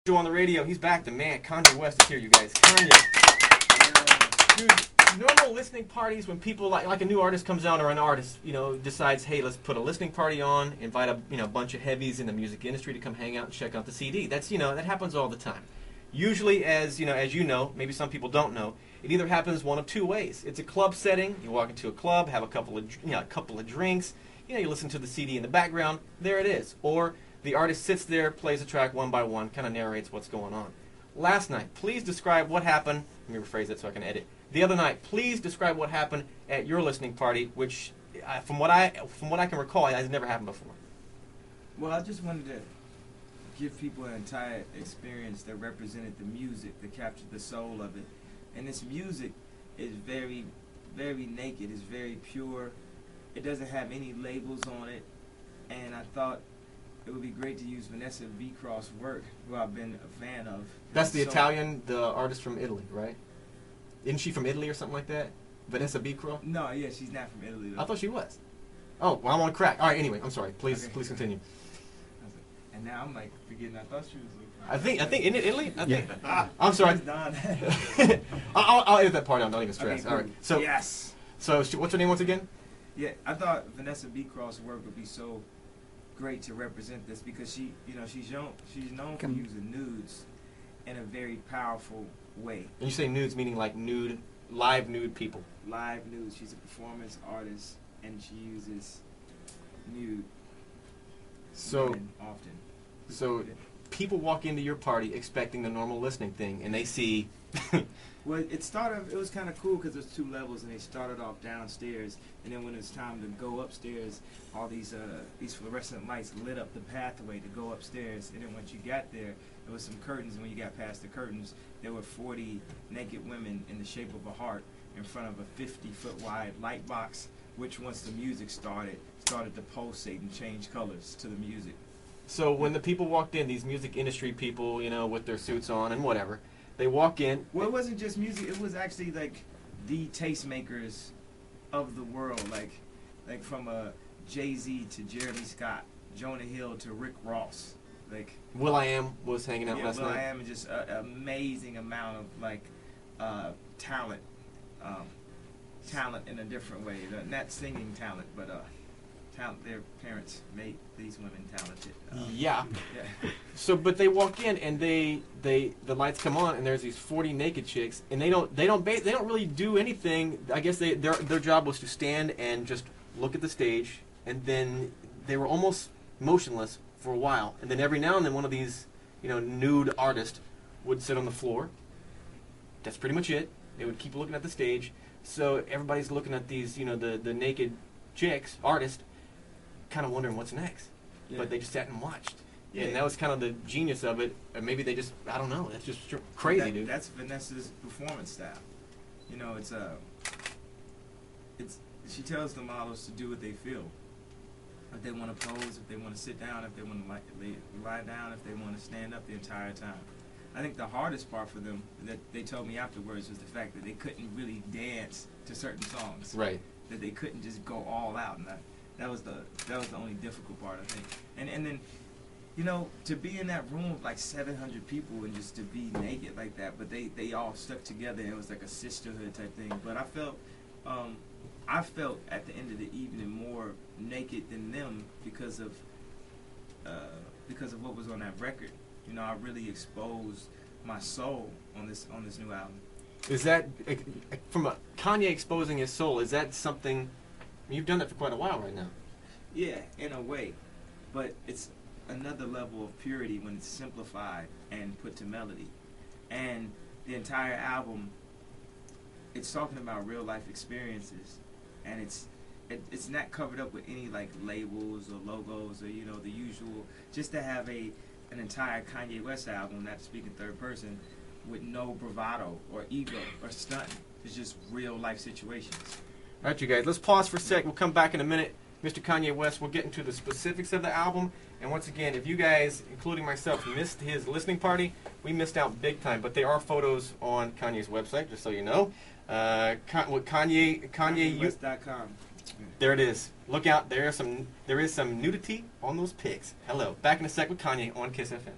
JoJo on the radio. He's back. The man, Kanye West, is here, you guys. Kanye. Dude, normal listening parties when people like a new artist comes out or an artist, decides, hey, let's put a listening party on, invite a bunch of heavies in the music industry to come hang out and check out the CD. That's that happens all the time. Usually, as you know, maybe some people don't know, it either happens one of two ways. It's a club setting. You walk into a club, have a couple of drinks. You listen to the CD in the background. There it is. Or the artist sits there, plays a track one by one, kind of narrates what's going on. Last night, please describe what happened. Let me rephrase it so I can edit. The other night, please describe what happened at your listening party, which, from what I can recall, has never happened before. Well, I just wanted to give people an entire experience that represented the music, that captured the soul of it. And this music is very, very naked. It's very pure. It doesn't have any labels on it. And I thought it would be great to use Vanessa V. Cross' work, who I've been a fan of. That's the Italian, the artist from Italy, right? Isn't she from Italy or something like that? Vanessa V. Cross? No, yeah, she's not from Italy, though. I thought she was. Oh, well, I'm on crack. All right, anyway, I'm sorry. Please continue. And now I'm like forgetting. I thought she was. I think isn't it Italy? I think. I'm sorry. I'll edit that part out. Don't even stress. Okay, cool. All right. So yes. So what's her name once again? Yeah, I thought Vanessa B. Cross' work would be so great to represent this because she's known for using nudes in a very powerful way. And you say nudes meaning like nude, live nude people. Live nudes. She's a performance artist, and she uses nude women often. So people walk into your party expecting the normal listening thing, and they see. Well, it was kind of cool because there's two levels, and they started off downstairs, and then when it's time to go upstairs, all these fluorescent lights lit up the pathway to go upstairs, and then once you got there was some curtains, and when you got past the curtains, there were 40 naked women in the shape of a heart in front of a 50-foot wide light box, which once the music started to pulsate and change colors to the music. So when the people walked in, these music industry people, with their suits on and whatever, they walk in. Well, it wasn't just music. It was actually like the tastemakers of the world, like from Jay-Z to Jeremy Scott, Jonah Hill to Rick Ross. Like will.i.am was hanging out last night. will.i.am is just an amazing amount of talent, talent in a different way. Not singing talent, but talent. Their parents made these women talented. Yeah. So, but they walk in and the lights come on and there's these 40 naked chicks and they don't really do anything. I guess their job was to stand and just look at the stage, and then they were almost motionless for a while, and then every now and then one of these nude artists would sit on the floor. That's pretty much it. They would keep looking at the stage. So everybody's looking at these the naked chicks, artists, kind of wondering what's next. Yeah. But they just sat and watched. Yeah. And that was kind of the genius of it. Or maybe they just, I don't know, that's just crazy, dude. That's Vanessa's performance style. She tells the models to do what they feel. If they want to pose, if they want to sit down, if they want to lie down, if they want to stand up the entire time. I think the hardest part for them, that they told me afterwards, was the fact that they couldn't really dance to certain songs. Right. That they couldn't just go all out, and that was the only difficult part, I think. And then, to be in that room with like 700 people and just to be naked like that, but they all stuck together and it was like a sisterhood type thing. But I felt at the end of the evening more naked than them because of what was on that record. I really exposed my soul on this new album. Is that from Kanye exposing his soul? Is that something? You've done that for quite a while right now. Yeah, in a way, but it's another level of purity when it's simplified and put to melody. And the entire album, it's talking about real life experiences, and it's not covered up with any like labels or logos or the usual. Just to have an entire Kanye West album, not to speak in third person, with no bravado or ego or stunt. It's just real life situations. All right, you guys, let's pause for a sec. We'll come back in a minute. Mr. Kanye West, we'll get into the specifics of the album. And once again, if you guys, including myself, missed his listening party, we missed out big time. But there are photos on Kanye's website, just so you know. KanyeWest.com. There it is. Look out. There is some nudity on those pics. Hello. Back in a sec with Kanye on KISS FM.